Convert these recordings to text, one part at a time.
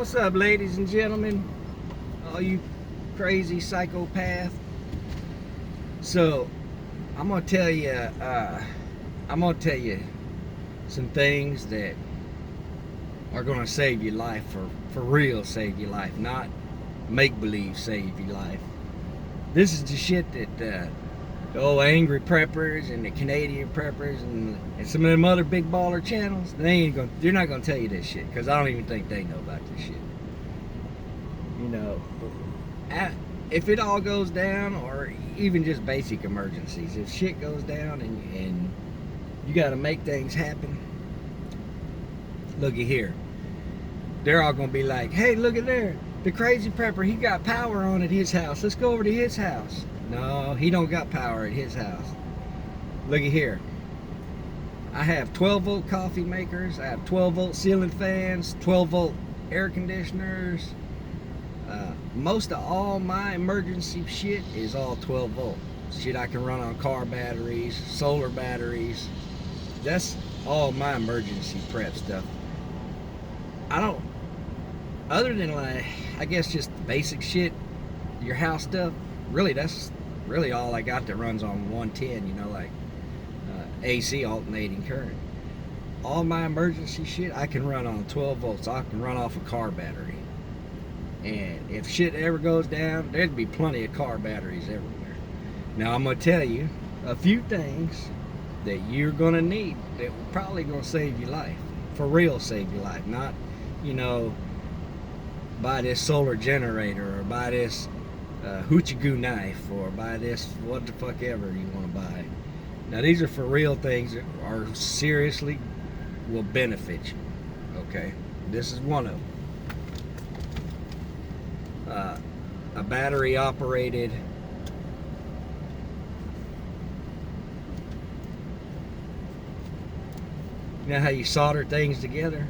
What's up, ladies and gentlemen? All you crazy psychopath. So, I'm gonna tell you some things that are gonna save your life, for real save your life, not make-believe save your life. This is the shit that the old Angry Preppers and the Canadian Preppers and some of them other big baller channels, they're not gonna tell you this shit, because I don't even think they know about this shit. You know, if it all goes down, or even just basic emergencies, if shit goes down and you got to make things happen, looky here, they're all gonna be like, hey, look at there, the crazy prepper, he got power on at his house, let's go over to his house. No, he don't got power at his house. Looky here, I have 12-volt coffee makers, I have 12-volt ceiling fans, 12-volt air conditioners. Most of all my emergency shit is all 12-volt. Shit I can run on car batteries, solar batteries. That's all my emergency prep stuff. Other than, like, I guess just the basic shit, your house stuff, really that's really all I got that runs on 110, you know, like AC, alternating current. All my emergency shit I can run on 12 volts. I can run off a car battery. And if shit ever goes down, there'd be plenty of car batteries everywhere. Now I'm gonna tell you a few things that you're gonna need that will probably gonna save your life. For real save your life. Not, you know, buy this solar generator, or buy this hoochie goo knife, or buy this what the fuck ever you want to buy. Now these are for real things that are seriously will benefit you. Okay, this is one of them. A battery operated you know how you solder things together?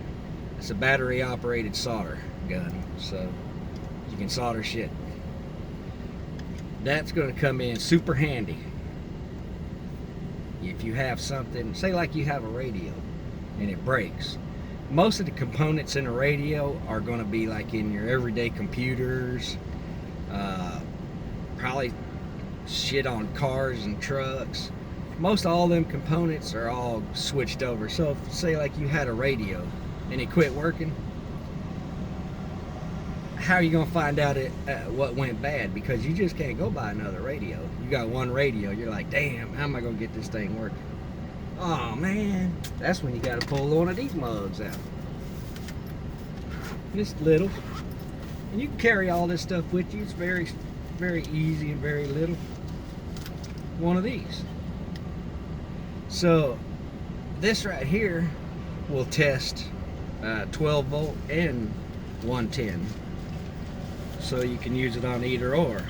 It's a battery operated solder gun, so you can solder shit. That's going to come in super handy if you have something, say like you have a radio and it breaks. Most of the components in a radio are going to be like in your everyday computers, probably shit on cars and trucks. Most all them components are all switched over. So if, say like you had a radio and it quit working, how are you going to find out what went bad? Because you just can't go buy another radio. You got one radio, you're like, damn, how am I going to get this thing working? Oh man, that's when you got to pull one of these mugs out. Just little. And you can carry all this stuff with you. It's very, very easy and very little. One of these. So this right here will test 12 volt and 110. So you can use it on either or.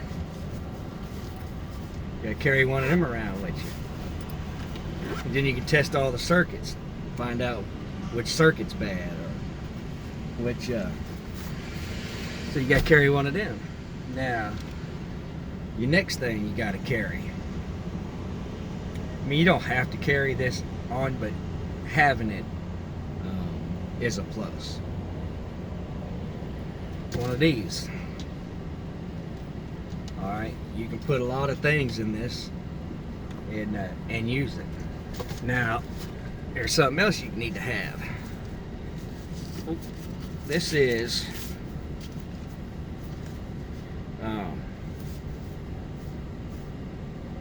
You gotta carry one of them around with you. And then you can test all the circuits, find out which circuit's bad or which. So you gotta carry one of them. Now, your next thing you gotta carry. I mean, you don't have to carry this on, but having it is a plus. One of these. All right, you can put a lot of things in this and use it. Now, there's something else you need to have. This is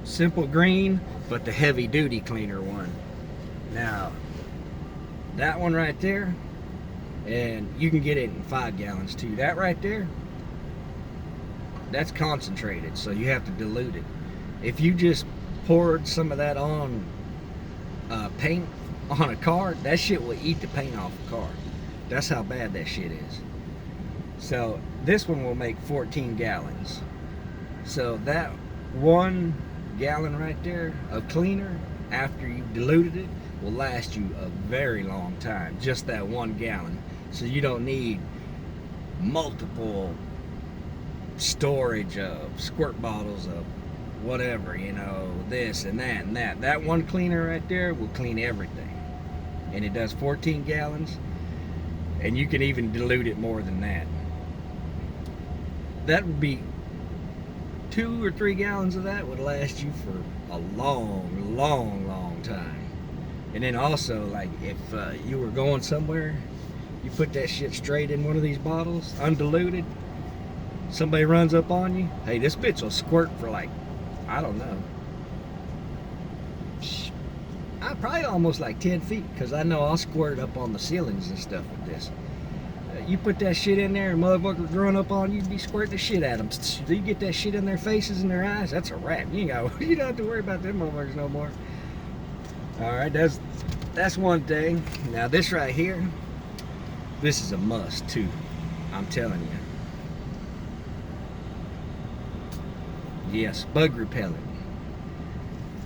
Simple Green, but the heavy duty cleaner one. Now, that one right there, and you can get it in 5 gallons too. That right there, that's concentrated, so you have to dilute it. If you just poured some of that on paint on a car, that shit will eat the paint off the car. That's how bad that shit is. So this one will make 14 gallons. So that 1 gallon right there of cleaner, after you've diluted it, will last you a very long time. Just that 1 gallon. So you don't need multiple storage of squirt bottles of whatever, you know, this and that and that. That one cleaner right there will clean everything. And it does 14 gallons. And you can even dilute it more than that. That would be 2 or 3 gallons of that would last you for a long time. And then also, like, if you were going somewhere, you put that shit straight in one of these bottles, undiluted, somebody runs up on you, hey, this bitch will squirt for like, I don't know, probably almost like 10 feet, because I know I'll squirt up on the ceilings and stuff with this. You put that shit in there and motherfuckers run up on you, be squirting the shit at them. You get that shit in their faces and their eyes, that's a wrap. You don't have to worry about them motherfuckers no more. Alright, that's one thing. Now this right here, this is a must too. I'm telling you. Yes, bug repellent.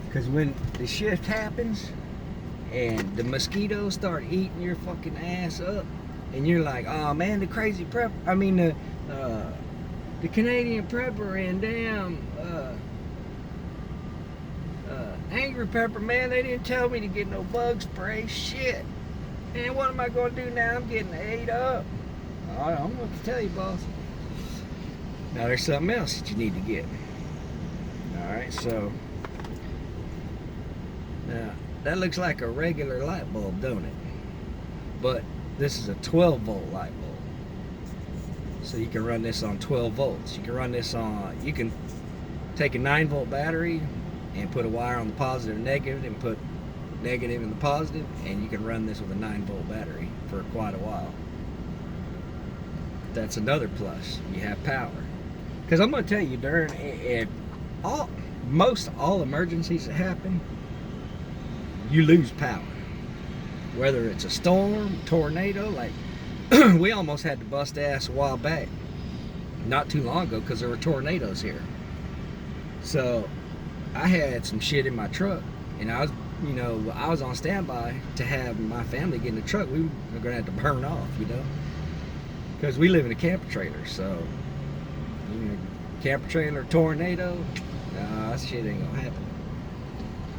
Because when the shift happens and the mosquitoes start eating your fucking ass up, and you're like, oh man, the crazy prep, I mean the Canadian prepper and damn Angry Pepper, man, they didn't tell me to get no bug spray. Shit. Man, what am I going to do now? I'm getting ate up. All right, I'm going to tell you, boss. Now, there's something else that you need to get. All right, so now that looks like a regular light bulb, don't it? But this is a 12-volt light bulb. So you can run this on 12 volts. You can run this on, you can take a 9-volt battery and put a wire on the positive and negative, and put negative in the positive, and you can run this with a 9-volt battery for quite a while. That's another plus. You have power. Because I'm going to tell you, during most all emergencies that happen, you lose power. Whether it's a storm, tornado, like we almost had to bust ass a while back, not too long ago, because there were tornadoes here. So I had some shit in my truck, and I was on standby to have my family get in the truck. We were gonna have to burn off, because we live in a camper trailer. So, camper trailer tornado, nah, that shit ain't gonna happen.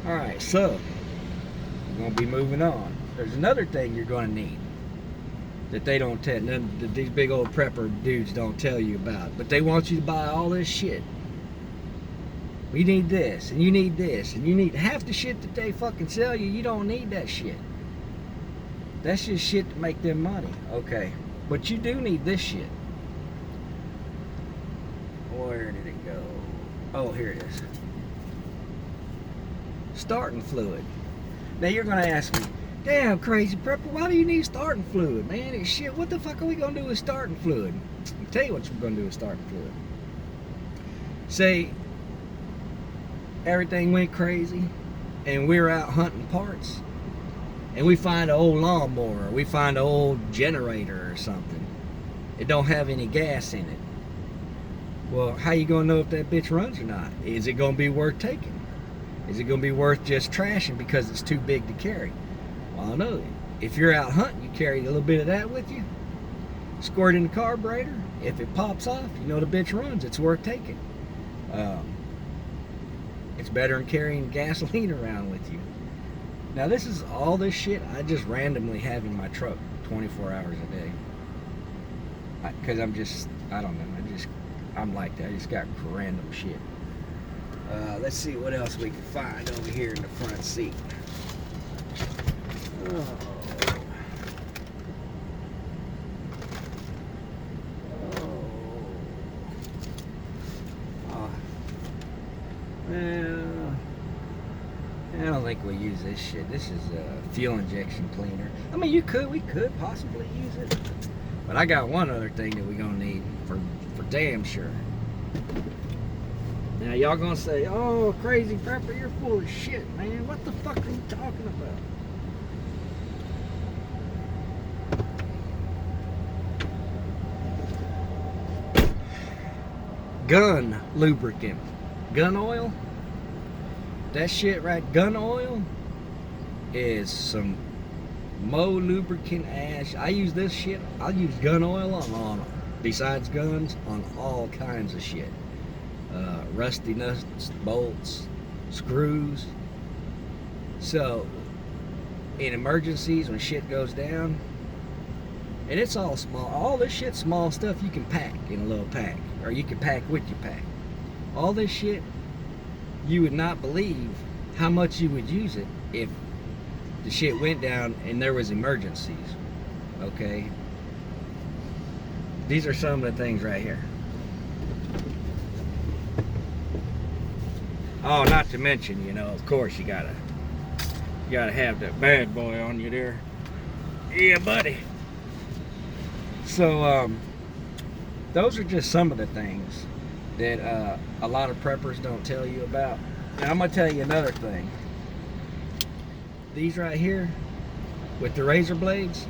All right, so we're gonna be moving on. There's another thing you're gonna need that they don't tell, that these big old prepper dudes don't tell you about, but they want you to buy all this shit. We need this, and you need this, and you need half the shit that they fucking sell you. You don't need that shit. That's just shit to make them money. Okay, but you do need this shit. Where did it go? Oh, here it is. Starting fluid. Now you're gonna ask me, damn, crazy prepper, why do you need starting fluid, man? It's shit. What the fuck are we gonna do with starting fluid? I'll tell you what we're gonna do with starting fluid. Say everything went crazy and we're out hunting parts, and we find an old lawnmower, or we find an old generator or something. It don't have any gas in it. Well, how you gonna know if that bitch runs or not? Is it gonna be worth taking? Is it gonna be worth just trashing because it's too big to carry? Well, I know. If you're out hunting, you carry a little bit of that with you. Squirt in the carburetor. If it pops off, you know the bitch runs. It's worth taking. It's better than carrying gasoline around with you. Now, this is all this shit I just randomly have in my truck 24 hours a day. Because I don't know, I'm like that. I just got random shit. Let's see what else we can find over here in the front seat. Oh. Well, I don't think we'll use this shit. This is a fuel injection cleaner. I mean, we could possibly use it. But I got one other thing that we're gonna need for damn sure. Now y'all gonna say, oh, crazy prepper, you're full of shit, man. What the fuck are you talking about? Gun lubricant. Gun oil. That shit right, gun oil is some lubricant ass. I use this shit. I use gun oil on besides guns, on all kinds of shit. Rusty nuts, bolts, screws. So in emergencies, when shit goes down, And it's all small. All this shit, small stuff you can pack in a little pack, or you can pack with your pack. All this shit, you would not believe how much you would use it if the shit went down and there was emergencies. Okay. These are some of the things right here. Oh, not to mention, you know, of course you gotta have that bad boy on you there. Yeah, buddy. So, those are just some of the things that a lot of preppers don't tell you about. And I'm gonna tell you another thing. These right here, with the razor blades,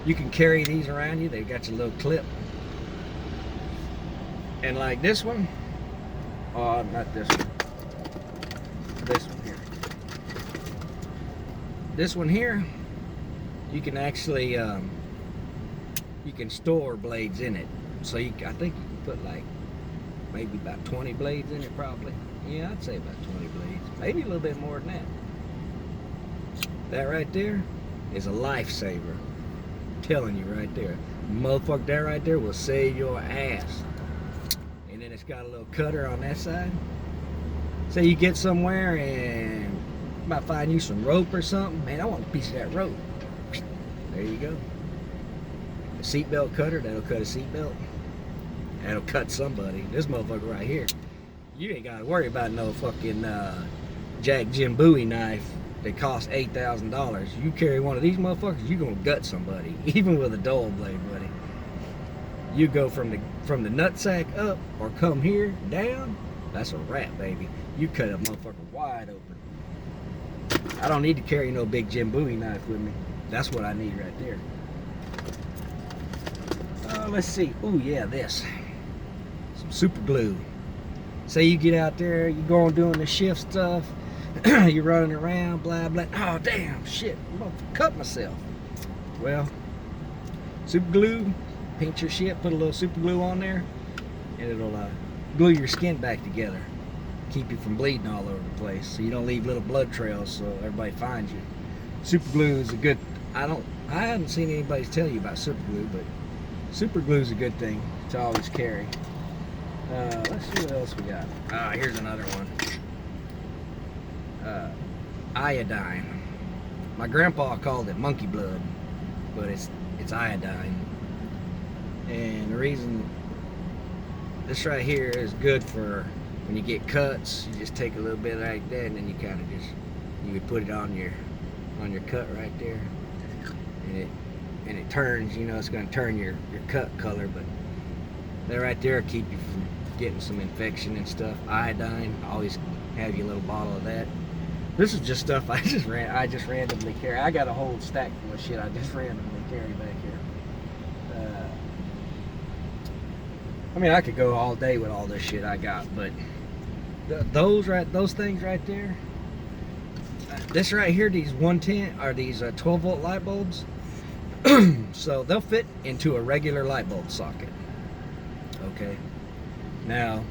you can carry these around you. They've got your little clip. And like this one, oh, not this one. This one here. This one here, you can actually, you can store blades in it. So I think you can put like maybe about 20 blades in it probably. Yeah, I'd say about 20 blades. Maybe a little bit more than that. That right there is a lifesaver. I'm telling you right there. Motherfucker, that right there will save your ass. And then it's got a little cutter on that side. Say you get somewhere and you might find you some rope or something. Man, I want a piece of that rope. There you go. A seatbelt cutter, that'll cut a seatbelt. That'll cut somebody. This motherfucker right here, you ain't gotta worry about no fucking Jack Jim Bowie knife that costs $8,000. You carry one of these motherfuckers, you gonna gut somebody, even with a dull blade, buddy. You go from the nutsack up or come here down, that's a wrap, baby. You cut a motherfucker wide open. I don't need to carry no big Jim Bowie knife with me. That's what I need right there. Let's see. Oh yeah, this. Some super glue. Say you get out there, you go on doing the shift stuff, you're running around, blah blah. Oh damn, shit, I'm gonna cut myself. Well, super glue, paint your shit, put a little super glue on there, and it'll glue your skin back together. Keep you from bleeding all over the place, so you don't leave little blood trails so everybody finds you. Super glue is a good, I haven't seen anybody tell you about super glue, but super glue is a good thing to always carry. Let's see what else we got. Here's another one. Iodine. My grandpa called it monkey blood, but it's iodine. And the reason this right here is good for when you get cuts, you just take a little bit like that, and then you kind of you can put it on your cut right there, and it turns. You know, it's going to turn your cut color, but that right there will keep you from getting some infection and stuff. Iodine, always have your little bottle of that. This is just stuff I just randomly carry. I got a whole stack full of shit I just randomly carry back here. I mean, I could go all day with all this shit I got, but those things right there. This right here, these 110 are these 12 volt light bulbs. So they'll fit into a regular light bulb socket. Okay. Now,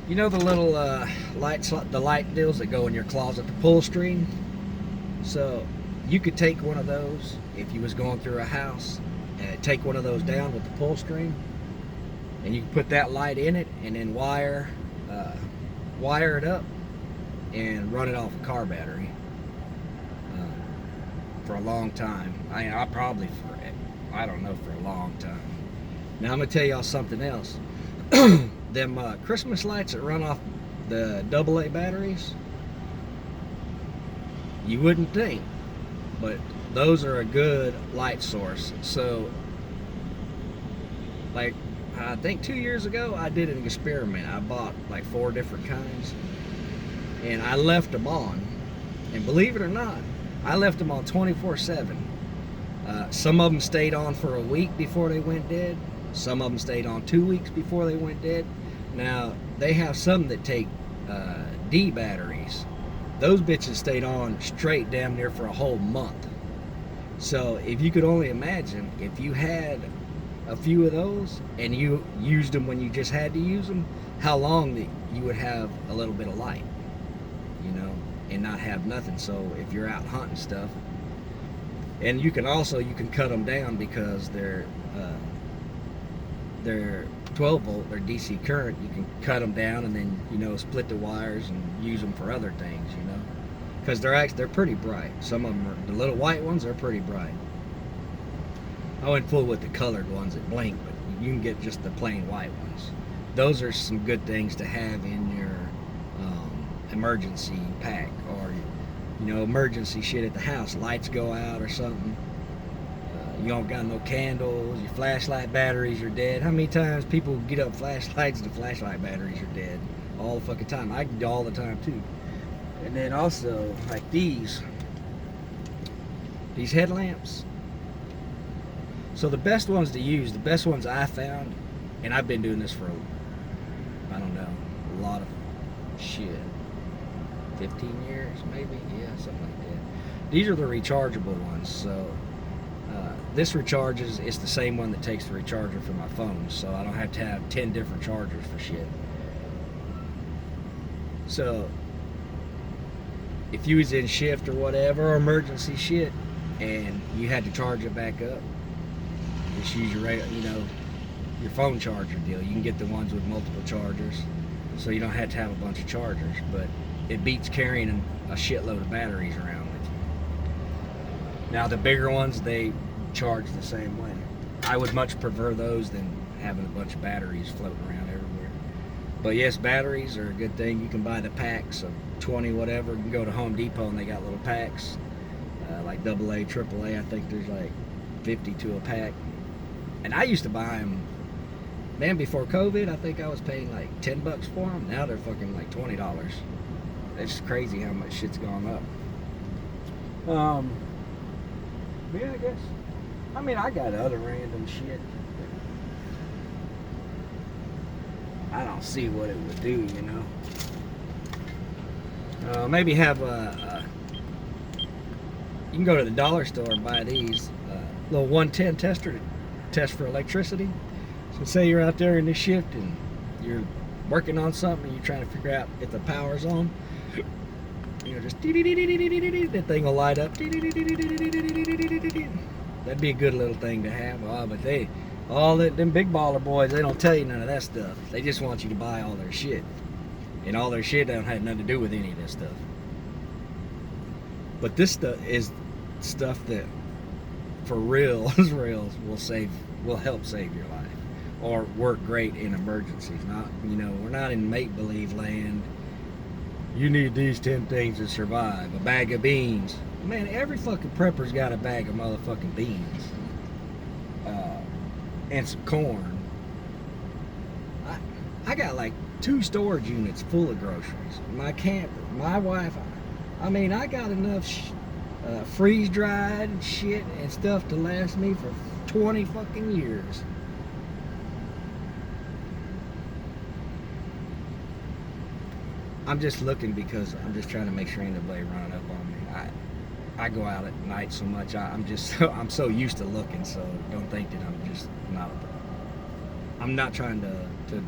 you know the little the light deals that go in your closet, the pull string. So you could take one of those if you was going through a house, and take one of those down with the pull string, and you can put that light in it, and then wire it up and run it off a car battery for a long time. I don't know, for a long time. Now I'm gonna tell y'all something else. Them Christmas lights that run off the AA batteries, you wouldn't think, but those are a good light source. So, like, I think 2 years ago, I did an experiment. I bought like 4 different kinds, and I left them on. And believe it or not, I left them on 24/7. Some of them stayed on for a week before they went dead. Some of them stayed on 2 weeks before they went dead. Now, they have some that take D batteries. Those bitches stayed on straight damn near for a whole month. So if you could only imagine, if you had a few of those and you used them when you just had to use them, how long that you would have a little bit of light, you know. and not have nothing. So if you're out hunting stuff, and you can cut them down because they're 12 volt, they're DC current. You can cut them down and then split the wires and use them for other things, because they're pretty bright. Some of them the little white ones are pretty bright. I went full with the colored ones that blink, but you can get just the plain white ones. Those are some good things to have in your emergency pack, or emergency shit at the house. Lights go out or something. You don't got no candles. Your flashlight batteries are dead. How many times people get up flashlights and the flashlight batteries are dead? All the fucking time. I do all the time too. And then also like these headlamps. So the best ones to use, the best ones I found, and I've been doing this for I don't know, a lot of shit. 15 years maybe, yeah, something like that. These are the rechargeable ones. So this recharges, it's the same one that takes the recharger for my phone, so I don't have to have 10 different chargers for shit. So if you was in shift or whatever, or emergency shit, and you had to charge it back up, just use your your phone charger deal. You can get the ones with multiple chargers, so you don't have to have a bunch of chargers, but it beats carrying a shitload of batteries around with you. Now the bigger ones, they charge the same way. I would much prefer those than having a bunch of batteries floating around everywhere. But yes, batteries are a good thing. You can buy the packs of 20 whatever. You can go to Home Depot and they got little packs, like AA, AAA. I think there's like 50 to a pack. And I used to buy them, man, before COVID. I think I was paying like $10 for them. Now they're fucking like $20. It's crazy how much shit's gone up. Yeah, I guess. I mean, I got other random shit. I don't see what it would do, maybe have you can go to the dollar store and buy these little 110 tester to test for electricity. So say you're out there in this shift and you're working on something and you're trying to figure out if the power's on. Just that thing will light up. That'd be a good little thing to have. But them big baller boys, they don't tell you none of that stuff. They just want you to buy all their shit, and all their shit don't have nothing to do with any of this stuff. But this stuff is stuff that, for real, will help save your life, or work great in emergencies. Not, we're not in make-believe land. You need these 10 things to survive. A bag of beans. Man, every fucking prepper's got a bag of motherfucking beans. And some corn. I got like 2 storage units full of groceries. My camper, my wife. I mean, I got enough freeze-dried shit and stuff to last me for 20 fucking years. I'm just looking because I'm just trying to make sure ain't nobody running up on me. I go out at night so much. I'm so used to looking. So don't think that I'm not trying to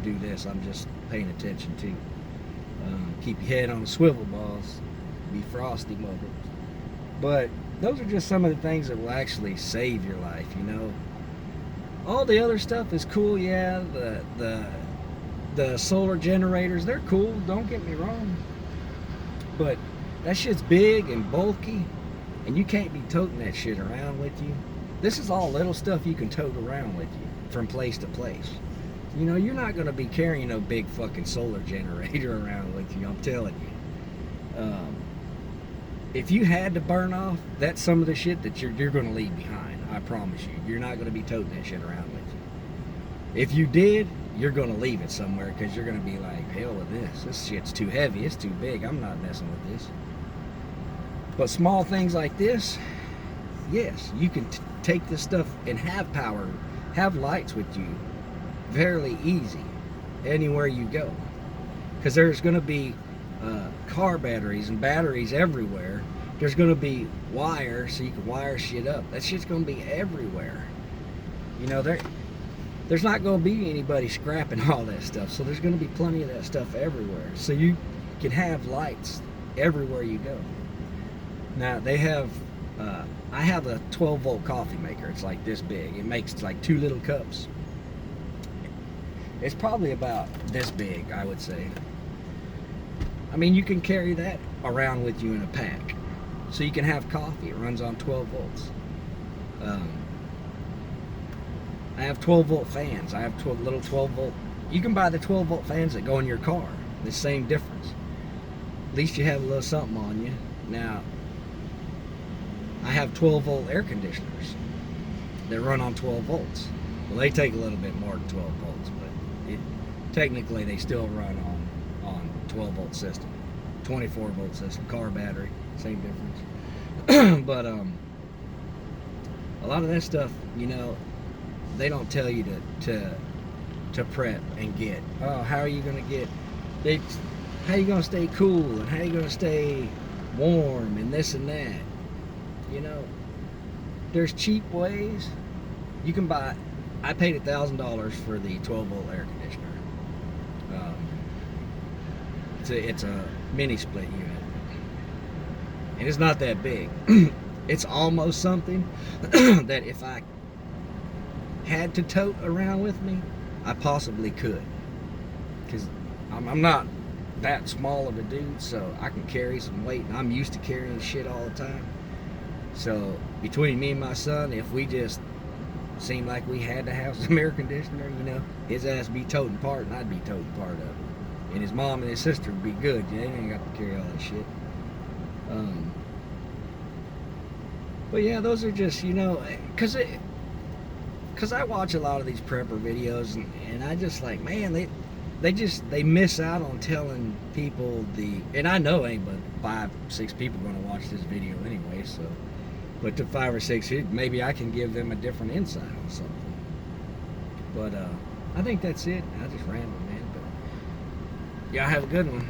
do this. I'm just paying attention to. Keep your head on the swivel, boss. Be frosty, mother. But those are just some of the things that will actually save your life. All the other stuff is cool. Yeah, the solar generators, they're cool, don't get me wrong, but that shit's big and bulky, and you can't be toting that shit around with you. This is all little stuff you can tote around with you from place to place. You're not going to be carrying no big fucking solar generator around with you, I'm telling you. If you had to burn off, that's some of the shit that you're going to leave behind. I promise you. You're not going to be toting that shit around with you. If you did, you're going to leave it somewhere, because you're going to be like, hell with this. This shit's too heavy. It's too big. I'm not messing with this. But small things like this, yes, you can take this stuff and have power, have lights with you fairly easy anywhere you go. Because there's going to be car batteries and batteries everywhere. There's going to be wire, so you can wire shit up. That shit's going to be everywhere. There's not going to be anybody scrapping all that stuff, so there's going to be plenty of that stuff everywhere. So you can have lights everywhere you go. Now they have, I have a 12-volt coffee maker. It's like this big. It makes like 2 little cups. It's probably about this big, I would say. I mean, you can carry that around with you in a pack. So you can have coffee. It runs on 12 volts. I have 12-volt fans. I have little 12-volt. You can buy the 12-volt fans that go in your car. The same difference. At least you have a little something on you. Now, I have 12-volt air conditioners that run on 12 volts. Well, they take a little bit more than 12 volts, but technically they still run on 12-volt system. 24-volt system, car battery, same difference. But a lot of that stuff, you know, they don't tell you to prep and get. Oh, how are you going to get? How are you going to stay cool and how are you going to stay warm and this and that? You know, there's cheap ways. You can buy. I paid $1,000 for the 12-volt air conditioner. It's a mini split unit, and it's not that big. It's almost something that if I had to tote around with me, I possibly could, because I'm not that small of a dude, so I can carry some weight, and I'm used to carrying shit all the time. So between me and my son, if we just seemed like we had to have some air conditioner, you know, his ass would be toting part and I'd be toting part of it. And his mom and his sister would be good. They ain't got to carry all that shit. But yeah, those are just, you know, because I watch a lot of these prepper videos, and I just like, man, they miss out on telling people and I know ain't but 5, 6 people going to watch this video anyway, so, but to 5 or 6, maybe I can give them a different insight on something. But I think that's it. I just rambled, man. But y'all have a good one.